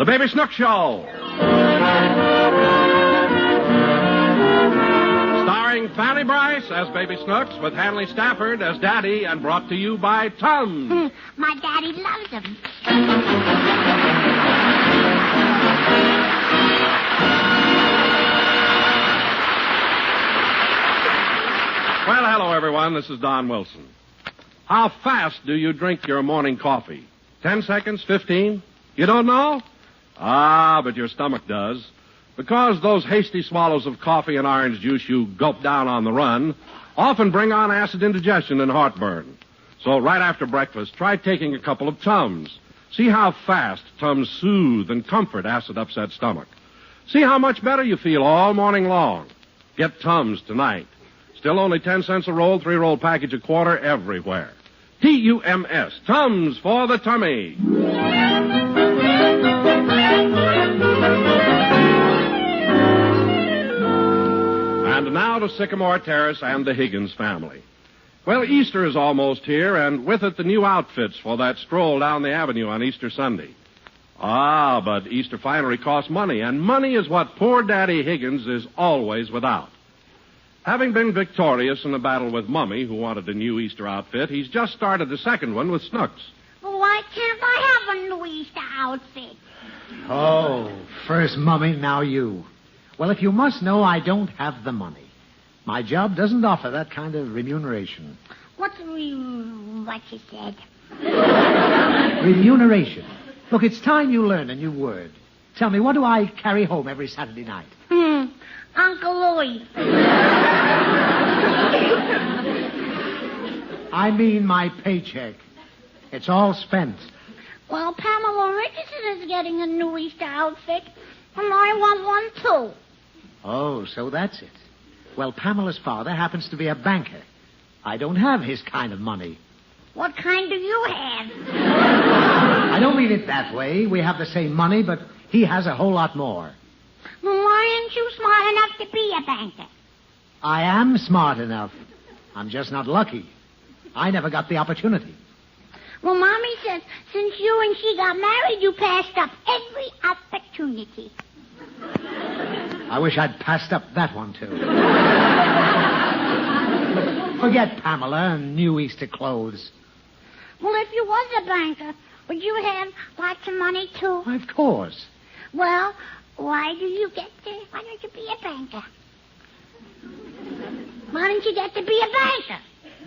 The Baby Snooks Show. Starring Fanny Bryce as Baby Snooks with Hanley Stafford as Daddy and brought to you by Tums. My daddy loves him. Well, hello, everyone. This is Don Wilson. How fast do you drink your morning coffee? 10 seconds? 15? You don't know? But your stomach does. Because those hasty swallows of coffee and orange juice you gulp down on the run often bring on acid indigestion and heartburn. So right after breakfast, try taking a couple of Tums. See how fast Tums soothe and comfort acid-upset stomach. See how much better you feel all morning long. Get Tums tonight. Still only 10 cents a roll, 3-roll package a quarter everywhere. T-U-M-S, Tums for the tummy. And now to Sycamore Terrace and the Higgins family. Well, Easter is almost here, and with it the new outfits for that stroll down the avenue on Easter Sunday. But Easter finery costs money, and money is what poor Daddy Higgins is always without. Having been victorious in the battle with Mummy, who wanted a new Easter outfit, he's just started the second one with Snooks. Well, why can't I have a new Easter outfit? Oh, first Mummy, now you. Well, if you must know, I don't have the money. My job doesn't offer that kind of remuneration. What you said? Remuneration. Look, it's time you learn a new word. Tell me, what do I carry home every Saturday night? Uncle Louie. I mean my paycheck. It's all spent. Well, Pamela Richardson is getting a new Easter outfit, and I want one, too. Oh, so that's it. Well, Pamela's father happens to be a banker. I don't have his kind of money. What kind do you have? I don't mean it that way. We have the same money, but he has a whole lot more. Well, why aren't you smart enough to be a banker? I am smart enough. I'm just not lucky. I never got the opportunity. Well, Mommy says since you and she got married, you passed up every opportunity. I wish I'd passed up that one, too. Forget Pamela and new Easter clothes. Well, if you was a banker, would you have lots of money, too? Of course. Well, why don't you be a banker? Why don't you get to be a banker?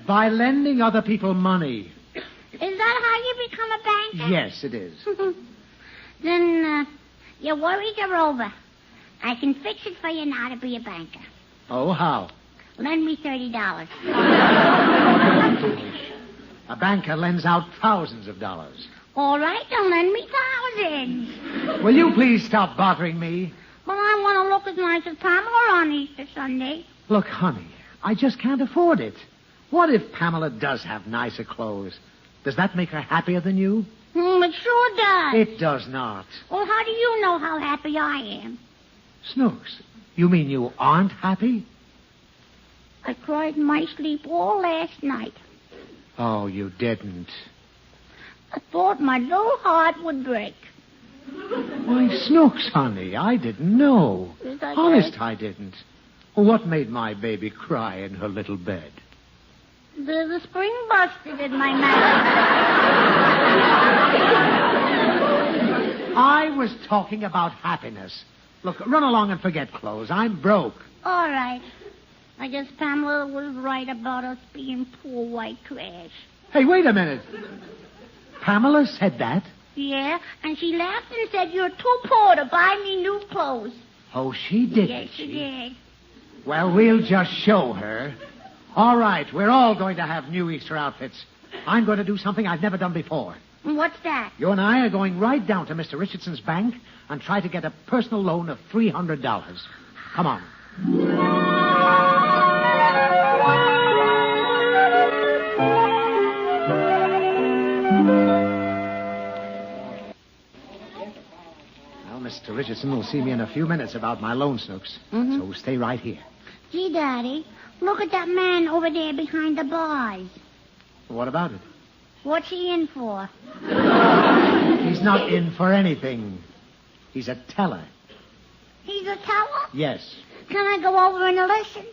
By lending other people money. Is that how you become a banker? Yes, it is. Then, your worries are over. I can fix it for you now to be a banker. Oh, how? Lend me $30. A banker lends out thousands of dollars. All right, then lend me thousands. Will you please stop bothering me? Well, I want to look as nice as Pamela on Easter Sunday. Look, honey, I just can't afford it. What if Pamela does have nicer clothes? Does that make her happier than you? It sure does. It does not. Well, how do you know how happy I am? Snooks, you mean you aren't happy? I cried in my sleep all last night. Oh, you didn't. I thought my little heart would break. Why, Snooks, honey, I didn't know. Honest, I didn't. What made my baby cry in her little bed? There's a spring busted in my mouth. I was talking about happiness. Look, run along and forget clothes. I'm broke. All right. I guess Pamela was right about us being poor white trash. Hey, wait a minute. Pamela said that? Yeah, and she laughed and said you're too poor to buy me new clothes. Oh, she did. Yes, she did. Well, we'll just show her. All right, we're all going to have new Easter outfits. I'm going to do something I've never done before. What's that? You and I are going right down to Mr. Richardson's bank and try to get a personal loan of $300. Come on. Well, Mr. Richardson will see me in a few minutes about my loan, Snooks. Mm-hmm. So stay right here. Gee, Daddy, look at that man over there behind the bars. What about it? What's he in for? He's not in for anything. He's a teller. He's a teller? Yes. Can I go over and listen?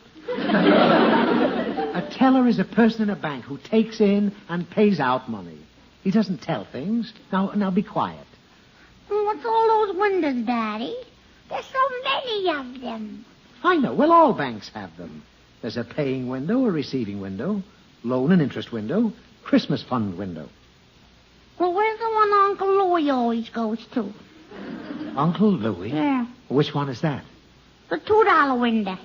A teller is a person in a bank who takes in and pays out money. He doesn't tell things. Now be quiet. What's all those windows, Daddy? There's so many of them. I know. Well, all banks have them. There's a paying window, a receiving window, loan and interest window, Christmas fund window. Well, where's the one Uncle Louie always goes to? Uncle Louie? Yeah. Which one is that? The $2 window.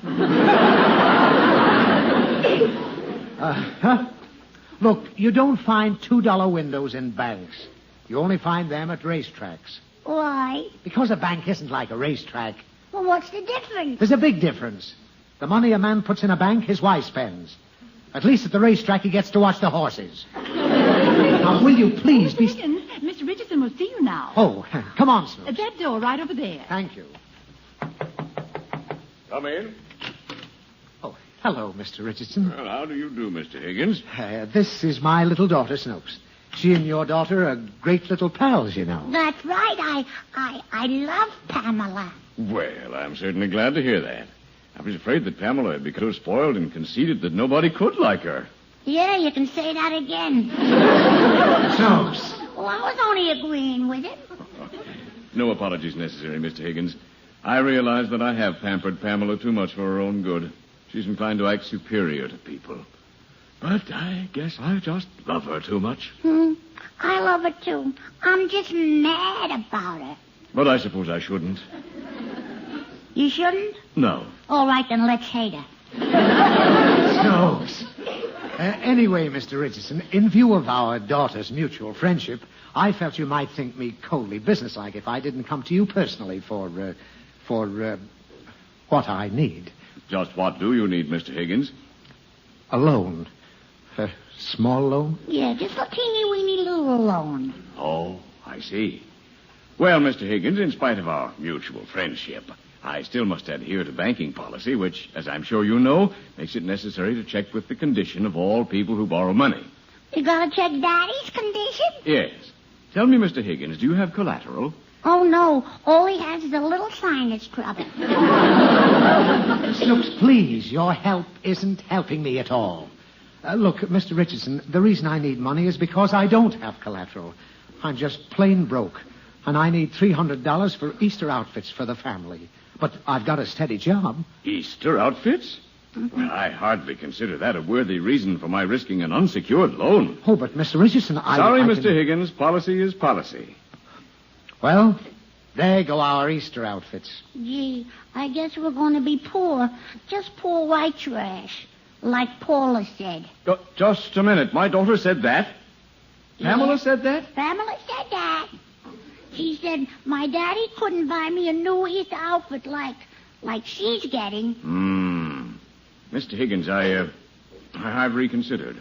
Look, you don't find $2 windows in banks. You only find them at racetracks. Why? Because a bank isn't like a racetrack. Well, what's the difference? There's a big difference. The money a man puts in a bank, his wife spends. At least at the racetrack, he gets to watch the horses. Now, will you please be... Mr. Richardson will see you now. Oh, come on, Snooks. That door right over there. Thank you. Come in. Oh, hello, Mr. Richardson. Well, how do you do, Mr. Higgins? This is my little daughter, Snooks. She and your daughter are great little pals, you know. That's right. I love Pamela. Well, I'm certainly glad to hear that. I was afraid that Pamela had become so spoiled and conceited that nobody could like her. Yeah, you can say that again. Snooks. Well, I was only agreeing with him. No apologies necessary, Mr. Higgins. I realize that I have pampered Pamela too much for her own good. She's inclined to act superior to people. But I guess I just love her too much. I love her, too. I'm just mad about her. But I suppose I shouldn't. You shouldn't? No. All right, then let's hate her. Snooks. Anyway, Mr. Richardson, in view of our daughter's mutual friendship, I felt you might think me coldly businesslike if I didn't come to you personally for what I need. Just what do you need, Mr. Higgins? A loan. A small loan? Yeah, just a teeny-weeny little loan. Oh, I see. Well, Mr. Higgins, in spite of our mutual friendship, I still must adhere to banking policy, which, as I'm sure you know, makes it necessary to check with the condition of all people who borrow money. You gotta check Daddy's condition? Yes. Tell me, Mr. Higgins, do you have collateral? Oh, no. All he has is a little sinus trouble. Snooks, please, your help isn't helping me at all. Look, Mr. Richardson, the reason I need money is because I don't have collateral. I'm just plain broke, and I need $300 for Easter outfits for the family. But I've got a steady job. Easter outfits? Well, I hardly consider that a worthy reason for my risking an unsecured loan. Oh, but Mr. Richardson, Sorry, I Mr. can... Higgins. Policy is policy. Well, there go our Easter outfits. Gee, I guess we're going to be poor. Just poor white trash. Like Paula said. Just a minute. My daughter said that? Pamela said that? Pamela said that. She said my daddy couldn't buy me a new Easter outfit like she's getting. Mr. Higgins, I've reconsidered.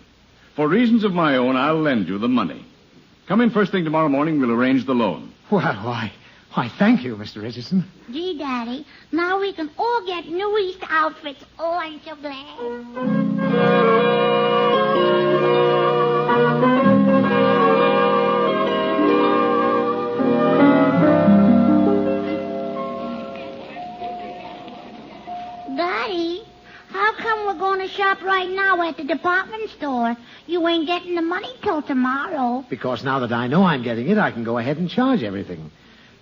For reasons of my own, I'll lend you the money. Come in first thing tomorrow morning. We'll arrange the loan. Well, why, thank you, Mr. Richardson. Gee, Daddy, now we can all get new Easter outfits. Oh, I'm so glad. Daddy, how come we're going to shop right now at the department store? You ain't getting the money till tomorrow. Because now that I know I'm getting it, I can go ahead and charge everything.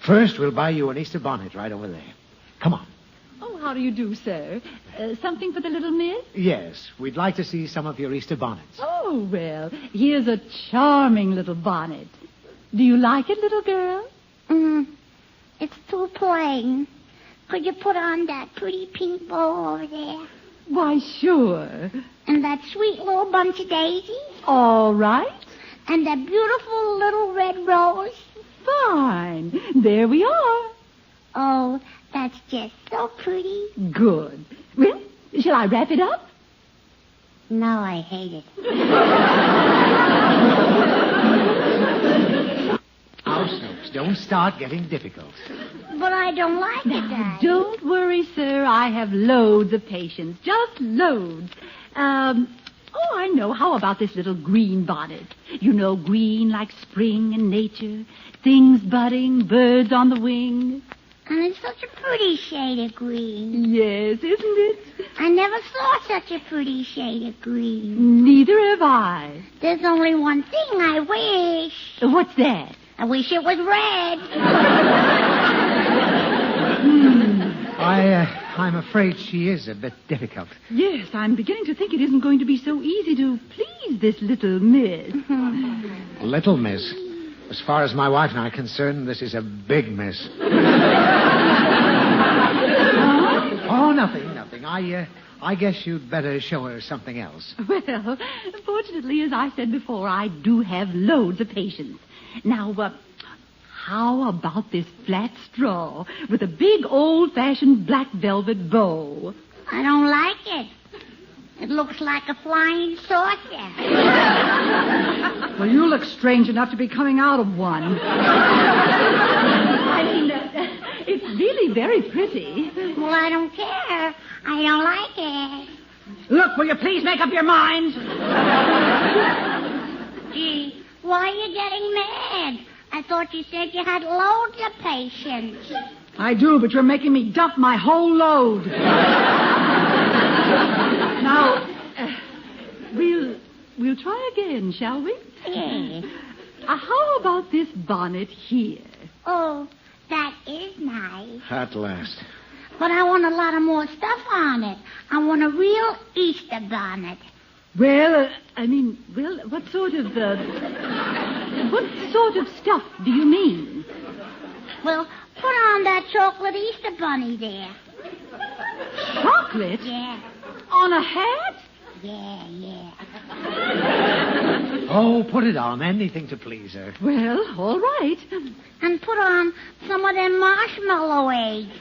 First, we'll buy you an Easter bonnet right over there. Come on. Oh, how do you do, sir? Something for the little miss? Yes, we'd like to see some of your Easter bonnets. Oh, well, here's a charming little bonnet. Do you like it, little girl? It's too plain. Could you put on that pretty pink bow over there? Why, sure. And that sweet little bunch of daisies? All right. And that beautiful little red rose? Fine. There we are. Oh, that's just so pretty. Good. Well, shall I wrap it up? No, I hate it. Now, Snooks, don't start getting difficult. But I don't like it, Daddy. Don't worry, sir. I have loads of patience. Just loads. Oh, I know. How about this little green bonnet? You know, green like spring and nature. Things budding, birds on the wing. And it's such a pretty shade of green. Yes, isn't it? I never saw such a pretty shade of green. Neither have I. There's only one thing I wish. What's that? I wish it was red. I'm afraid she is a bit difficult. Yes, I'm beginning to think it isn't going to be so easy to please this little miss. Little miss. As far as my wife and I are concerned, this is a big miss. Oh, nothing. I guess you'd better show her something else. Well, fortunately, as I said before, I do have loads of patience. Now, how about this flat straw with a big old-fashioned black velvet bow? I don't like it. It looks like a flying saucer. Well, you look strange enough to be coming out of one. I mean, it's really very pretty. Well, I don't care. I don't like it. Look, will you please make up your mind? Gee, why are you getting mad? I thought you said you had loads of patience. I do, but you're making me dump my whole load. Now, we'll try again, shall we? Yeah. How about this bonnet here? Oh, that is nice. At last. But I want a lot of more stuff on it. I want a real Easter bonnet. Well, what sort of stuff do you mean? Well, put on that chocolate Easter bunny there. Chocolate? Yeah. On a hat? Yeah. Oh, put it on. Anything to please her. Well, all right. And put on some of them marshmallow eggs.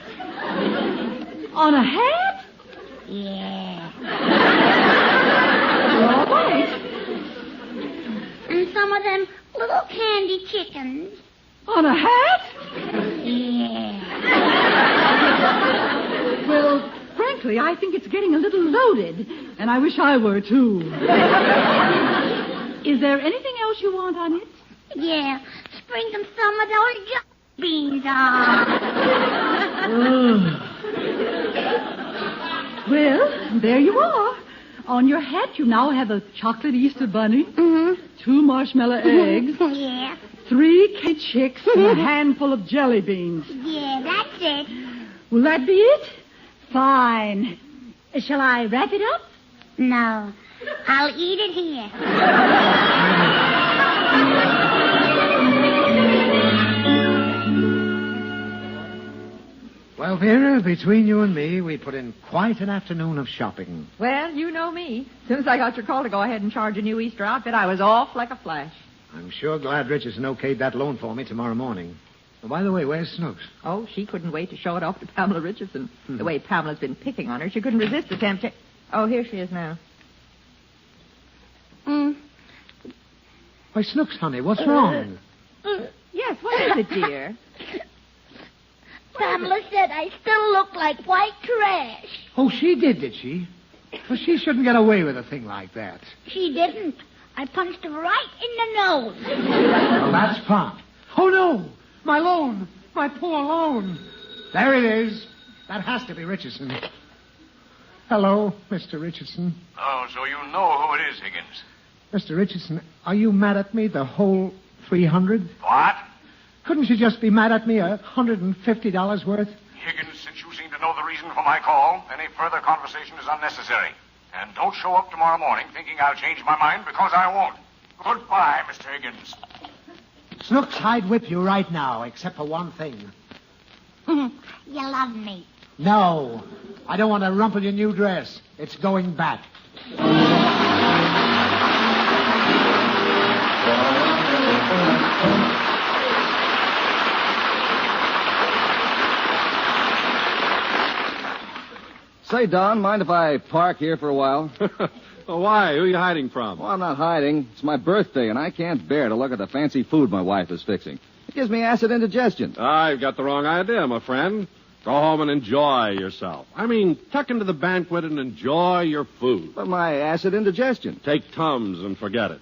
On a hat? Yeah. All right. And some of them little candy chickens. On a hat? Yeah. Well, frankly, I think it's getting a little loaded, and I wish I were, too. Is there anything else you want on it? Yeah. Sprinkle some of those jelly beans on. Well, there you are. On your hat, you now have a chocolate Easter bunny, 2 marshmallow eggs, Yeah. 3 kid chicks, and a handful of jelly beans. Yeah, that's it. Will that be it? Fine. Shall I wrap it up? No. I'll eat it here. Well, Vera, between you and me, we put in quite an afternoon of shopping. Well, you know me. As soon as I got your call to go ahead and charge a new Easter outfit, I was off like a flash. I'm sure glad Richardson okayed that loan for me tomorrow morning. Oh, by the way, where's Snooks? Oh, she couldn't wait to show it off to Pamela Richardson. The way Pamela's been picking on her, she couldn't resist the temptation. Oh, here she is now. Why, Snooks, honey, what's wrong? Yes, what is it, dear? Pamela said I still look like white trash. Oh, she did she? Well, she shouldn't get away with a thing like that. She didn't. I punched her right in the nose. Well, that's fun. Oh, no. My loan. My poor loan. There it is. That has to be Richardson. Hello, Mr. Richardson. Oh, so you know who it is, Higgins. Mr. Richardson, are you mad at me the whole 300? What? Couldn't you just be mad at me $150 worth? Higgins, since you seem to know the reason for my call, any further conversation is unnecessary. And don't show up tomorrow morning thinking I'll change my mind, because I won't. Goodbye, Mr. Higgins. Snooks, I'd whip you right now, except for one thing. You love me. No, I don't want to rumple your new dress. It's going back. Say, Don, mind if I park here for a while? Well, why? Who are you hiding from? Well, I'm not hiding. It's my birthday, and I can't bear to look at the fancy food my wife is fixing. It gives me acid indigestion. You've got the wrong idea, my friend. Go home and enjoy yourself. I mean, tuck into the banquet and enjoy your food. But my acid indigestion. Take Tums and forget it.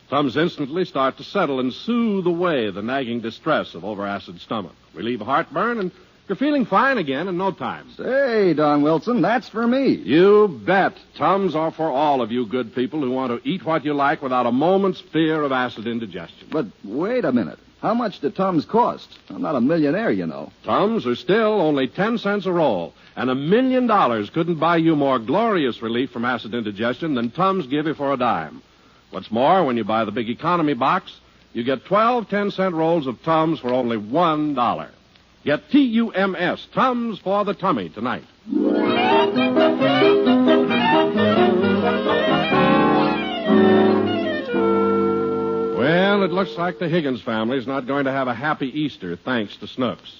Tums instantly start to settle and soothe away the nagging distress of overacid stomach. Relieve heartburn and You're feeling fine again in no time. Say, Don Wilson, that's for me. You bet. Tums are for all of you good people who want to eat what you like without a moment's fear of acid indigestion. But wait a minute. How much do Tums cost? I'm not a millionaire, you know. Tums are still only 10 cents a roll, and $1 million couldn't buy you more glorious relief from acid indigestion than Tums give you for a dime. What's more, when you buy the big economy box, you get 12 10-cent rolls of Tums for only $1. Get T-U-M-S, Tums for the tummy, tonight. Well, it looks like the Higgins family's not going to have a happy Easter, thanks to Snooks.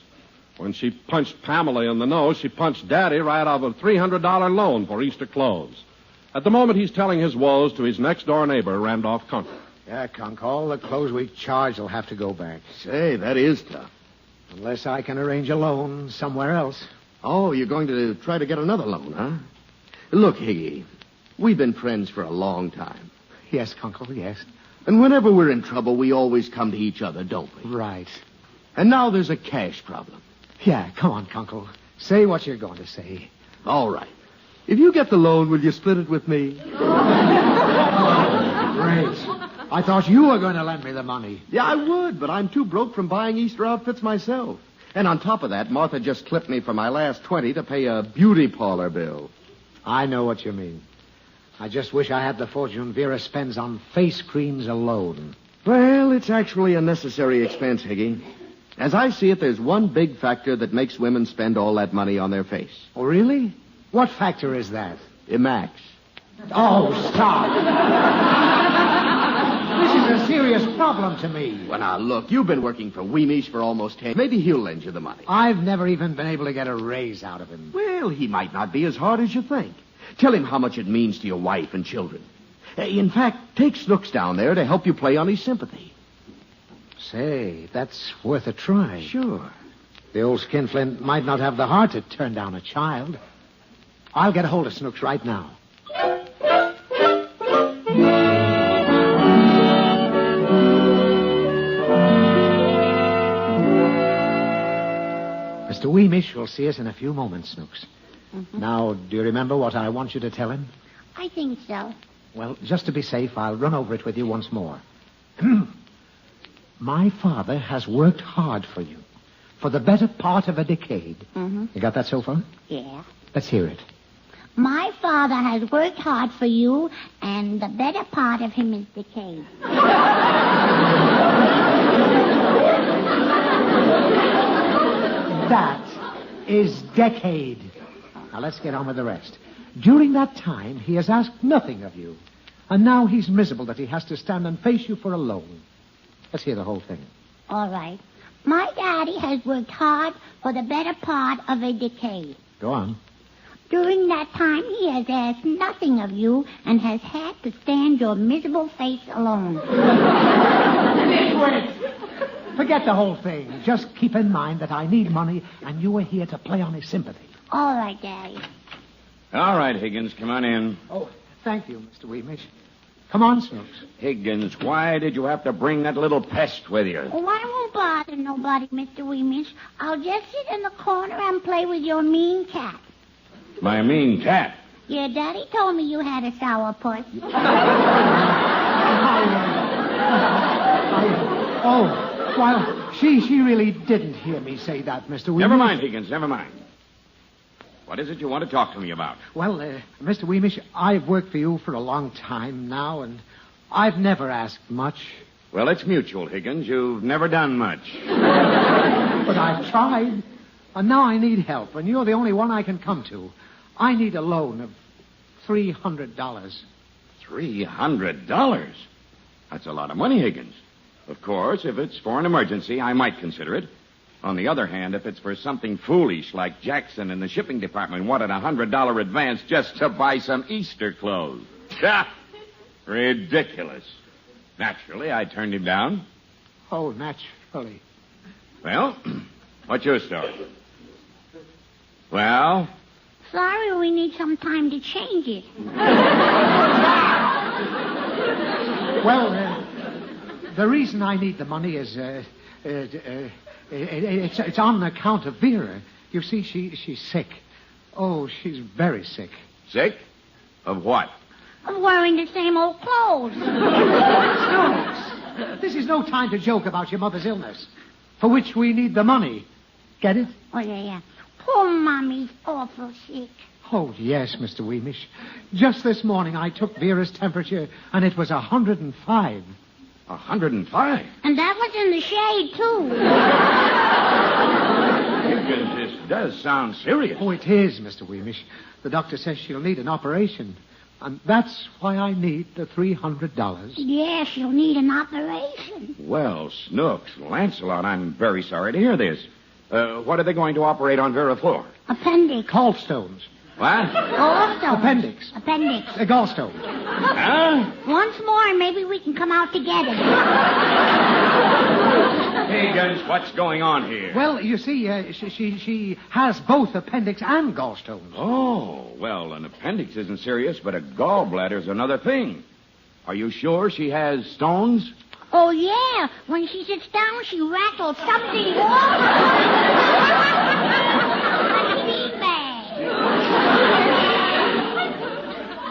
When she punched Pamela in the nose, she punched Daddy right out of a $300 loan for Easter clothes. At the moment, he's telling his woes to his next-door neighbor, Randolph Kunkel. Yeah, Conk, all the clothes we charged will have to go back. Say, that is tough. Unless I can arrange a loan somewhere else. Oh, you're going to try to get another loan, huh? Look, Higgy, we've been friends for a long time. Yes, Kunkel, yes. And whenever we're in trouble, we always come to each other, don't we? Right. And now there's a cash problem. Yeah, come on, Kunkel. Say what you're going to say. All right. If you get the loan, will you split it with me? Great. I thought you were going to lend me the money. Yeah, I would, but I'm too broke from buying Easter outfits myself. And on top of that, Martha just clipped me for my last 20 to pay a beauty parlor bill. I know what you mean. I just wish I had the fortune Vera spends on face creams alone. Well, it's actually a necessary expense, Higgy. As I see it, there's one big factor that makes women spend all that money on their face. Oh, really? What factor is that? Emax. Oh, stop. This is a serious problem to me. Well, now, look, you've been working for Weemish for almost 10. Maybe he'll lend you the money. I've never even been able to get a raise out of him. Well, he might not be as hard as you think. Tell him how much it means to your wife and children. In fact, take Snooks down there to help you play on his sympathy. Say, that's worth a try. Sure. The old skinflint might not have the heart to turn down a child. I'll get a hold of Snooks right now. Mr. Weemish will see us in a few moments, Snooks. Mm-hmm. Now, do you remember what I want you to tell him? I think so. Well, just to be safe, I'll run over it with you once more. My father has worked hard for you for the better part of a decade. Mm-hmm. You got that so far? Yeah. Let's hear it. My father has worked hard for you, and the better part of him is decayed. That is decade. Now, let's get on with the rest. During that time, he has asked nothing of you. And now he's miserable that he has to stand and face you for a loan. Let's hear the whole thing. All right. My daddy has worked hard for the better part of a decade. Go on. During that time, he has asked nothing of you and has had to stand your miserable face alone. Wait. Forget the whole thing. Just keep in mind that I need money, and you are here to play on his sympathy. All right, Daddy. All right, Higgins, come on in. Oh, thank you, Mr. Weemish. Come on, Snooks. Higgins, why did you have to bring that little pest with you? Oh, I won't bother nobody, Mr. Weemish. I'll just sit in the corner and play with your mean cat. My mean cat? Yeah, Daddy told me you had a sourpuss. Well, she really didn't hear me say that, Mr. Weemish. Never mind, Higgins, never mind. What is it you want to talk to me about? Well, Mr. Weemish, I've worked for you for a long time now, and I've never asked much. Well, it's mutual, Higgins. You've never done much. But I've tried, and now I need help, and you're the only one I can come to. I need a loan of $300. $300? That's a lot of money, Higgins. Of course, if it's for an emergency, I might consider it. On the other hand, if it's for something foolish like Jackson and the shipping department wanted a $100 advance just to buy some Easter clothes. Ridiculous. Naturally, I turned him down. Oh, naturally. Well, what's your story? Well? Sorry, we need some time to change it. Well, the reason I need the money is, it's on account of Vera. You see, she's sick. Oh, she's very sick. Sick? Of what? Of wearing the same old clothes. Snooks, this is no time to joke about your mother's illness, for which we need the money. Get it? Oh, yeah. Poor Mommy's awful sick. Oh, yes, Mr. Weemish. Just this morning I took Vera's temperature, and it was 105. 105? And that was in the shade, too. Higgins, this does sound serious. Oh, it is, Mr. Weemish. The doctor says she'll need an operation. And that's why I need the $300. Yes, you'll need an operation. Well, Snooks, Lancelot, I'm very sorry to hear this. What are they going to operate on Vera for? Appendix. Gallstones. What? Gallstones. Appendix. Appendix. Gallstones. Huh? Once more, maybe we can come out together. Higgins, what's going on here? Well, you see, she has both appendix and gallstones. Oh, well, an appendix isn't serious, but a gallbladder's another thing. Are you sure she has stones? Oh, yeah. When she sits down, she rattles something wrong.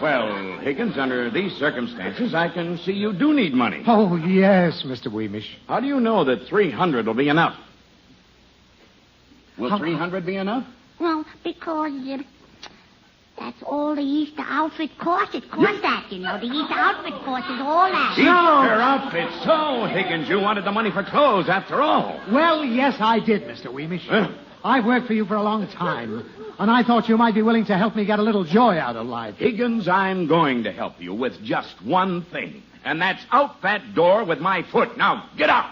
Well, Higgins, under these circumstances, I can see you do need money. Oh, yes, Mr. Weemish. How do you know that 300 will be enough? Will How- 300 be enough? Well, because that's all the Easter outfit costs. It costs that, you know. The Easter outfit cost is all that. Easter outfit. So, Higgins, you wanted the money for clothes after all. Well, yes, I did, Mr. Weemish. Huh? I've worked for you for a long time, and I thought you might be willing to help me get a little joy out of life. Higgins, I'm going to help you with just one thing, and that's out that door with my foot. Now, get out!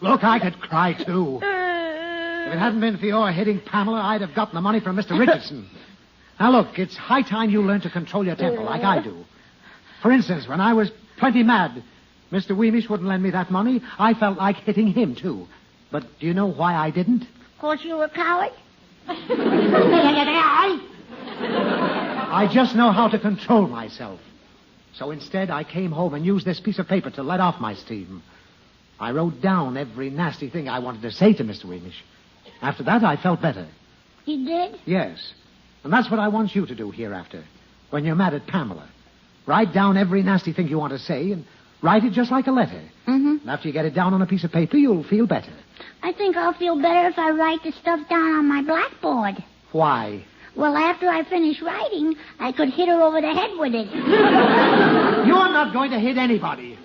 Look, I could cry, too. If it hadn't been for your hitting Pamela, I'd have gotten the money from Mr. Richardson. Now, look, it's high time you learn to control your temper like I do. For instance, when I was plenty mad, Mr. Weemish wouldn't lend me that money. I felt like hitting him, too. But do you know why I didn't? Of course, you were a coward. I just know how to control myself. So instead, I came home and used this piece of paper to let off my steam. I wrote down every nasty thing I wanted to say to Mr. Weemish. After that, I felt better. You did? Yes. And that's what I want you to do hereafter, when you're mad at Pamela. Write down every nasty thing you want to say and write it just like a letter. Mm-hmm. And after you get it down on a piece of paper, you'll feel better. I think I'll feel better if I write the stuff down on my blackboard. Why? Well, after I finish writing, I could hit her over the head with it. You're not going to hit anybody.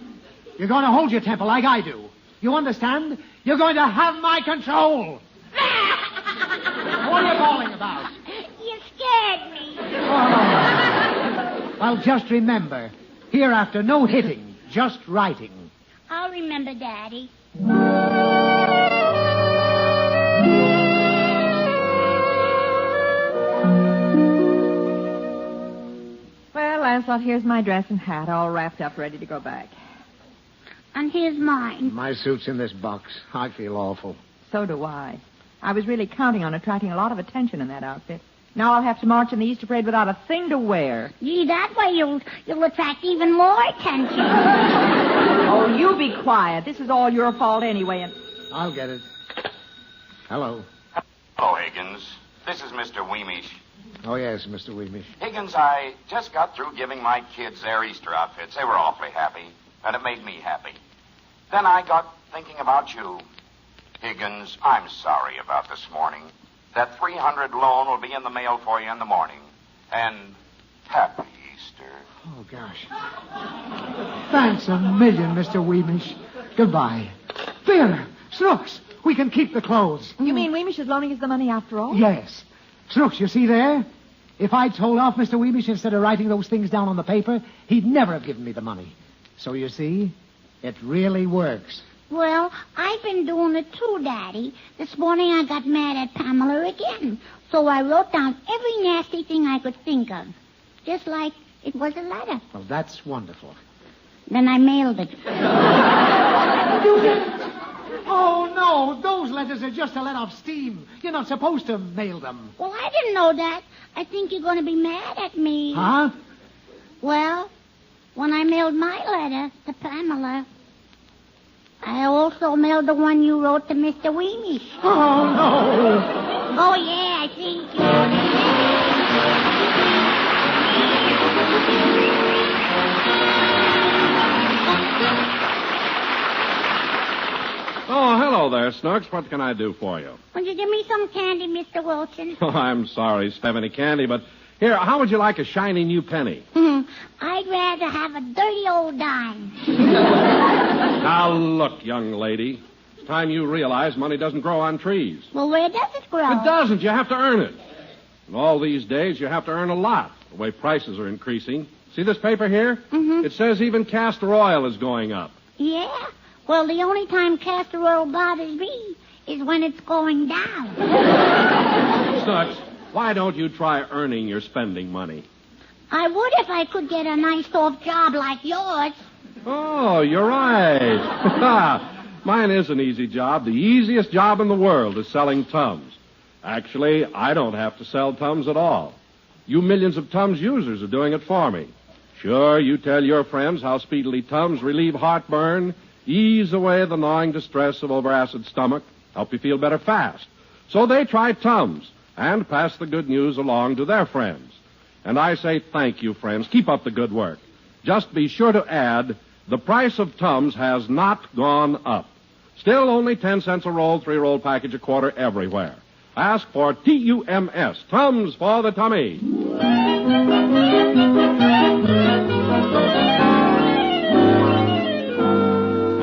You're going to hold your temper like I do. You understand? You're going to have my control. What are you calling about? You scared me. Oh. Well, just remember, hereafter, no hitting, just writing. I'll remember, Daddy. Well, Lancelot, here's my dress and hat all wrapped up, ready to go back. And here's mine. My suit's in this box. I feel awful. So do I. I was really counting on attracting a lot of attention in that outfit. Now I'll have to march in the Easter parade without a thing to wear. Gee, that way you'll attract even more attention. Oh, you be quiet. This is all your fault anyway, and... I'll get it. Hello. Hello, Higgins. This is Mr. Weemish. Oh, yes, Mr. Weemish. Higgins, I just got through giving my kids their Easter outfits. They were awfully happy, and it made me happy. Then I got thinking about you. Higgins, I'm sorry about this morning. That 300 loan will be in the mail for you in the morning. And happy Easter. Oh, gosh. Thanks a million, Mr. Weemish. Goodbye. Vera, Snooks, we can keep the clothes. You mean Weemish is loaning us the money after all? Yes. Snooks, you see there? If I'd told off Mr. Weemish instead of writing those things down on the paper, he'd never have given me the money. So you see, it really works. Well, I've been doing it too, Daddy. This morning I got mad at Pamela again. So I wrote down every nasty thing I could think of. Just like it was a letter. Well, that's wonderful. Then I mailed it. You didn't? Oh, no. Those letters are just to let off steam. You're not supposed to mail them. Well, I didn't know that. I think you're going to be mad at me. Huh? Well, mailed my letter to Pamela. I also mailed the one you wrote to Mr. Weemish. Oh, no. Oh, yeah, I think. Oh, hello there, Snooks. What can I do for you? Would you give me some candy, Mr. Wilson? Oh, I'm sorry, Stephanie Candy, but here, how would you like a shiny new penny? I'd rather have a dirty old dime. Now, look, young lady. It's time you realize money doesn't grow on trees. Well, where does it grow? It doesn't. You have to earn it. And all these days, you have to earn a lot, the way prices are increasing. See this paper here? Mm-hmm. It says even castor oil is going up. Yeah? Well, the only time castor oil bothers me is when it's going down. Snooks, why don't you try earning your spending money? I would if I could get a nice soft job like yours. Oh, you're right. Mine is an easy job. The easiest job in the world is selling Tums. Actually, I don't have to sell Tums at all. You millions of Tums users are doing it for me. Sure, you tell your friends how speedily Tums relieve heartburn, ease away the gnawing distress of overacid stomach, help you feel better fast. So they try Tums and pass the good news along to their friends. And I say thank you, friends. Keep up the good work. Just be sure to add, the price of Tums has not gone up. Still only 10 cents a roll, 3-roll package a quarter everywhere. Ask for T-U-M-S, Tums for the tummy.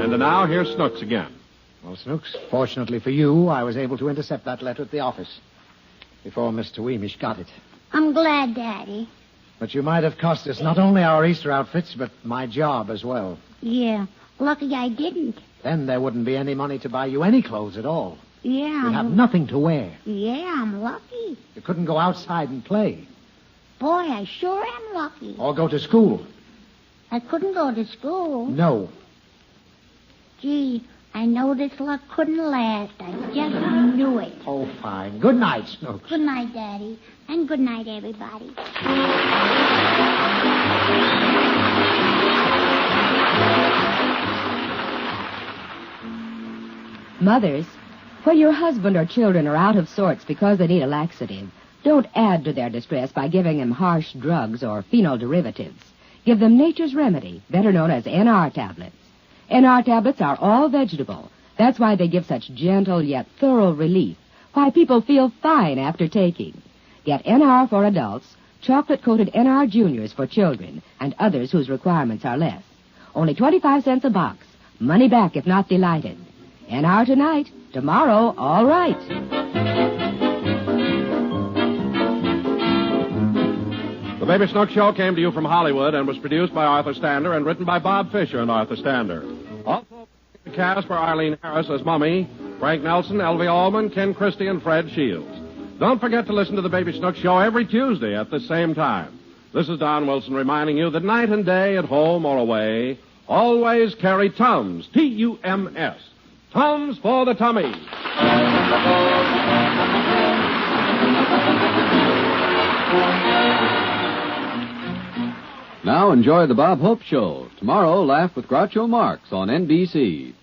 And now here's Snooks again. Well, Snooks, fortunately for you, I was able to intercept that letter at the office before Mr. Weemish got it. I'm glad, Daddy. But you might have cost us not only our Easter outfits, but my job as well. Yeah, lucky I didn't. Then there wouldn't be any money to buy you any clothes at all. Yeah. You'd have nothing to wear. Yeah, I'm lucky. You couldn't go outside and play. Boy, I sure am lucky. Or go to school. I couldn't go to school. No. Gee, I know this luck couldn't last. I just knew it. Oh, fine. Good night, Snooks. Good night, Daddy. And good night, everybody. Mothers, when your husband or children are out of sorts because they need a laxative, don't add to their distress by giving them harsh drugs or phenol derivatives. Give them nature's remedy, better known as NR tablets. NR tablets are all vegetable. That's why they give such gentle yet thorough relief, why people feel fine after taking. Get NR for adults, chocolate-coated NR Juniors for children, and others whose requirements are less. Only 25 cents a box. Money back if not delighted. NR tonight, tomorrow, all right. The Baby Snooks Show came to you from Hollywood and was produced by Arthur Stander and written by Bob Fisher and Arthur Stander. Also, the cast for Arlene Harris as Mummy, Frank Nelson, Elvie Allman, Ken Christie, and Fred Shields. Don't forget to listen to the Baby Snooks Show every Tuesday at the same time. This is Don Wilson reminding you that night and day, at home or away, always carry Tums, T-U-M-S. Tums for the tummy. Now enjoy the Bob Hope Show. Tomorrow, laugh with Groucho Marx on NBC.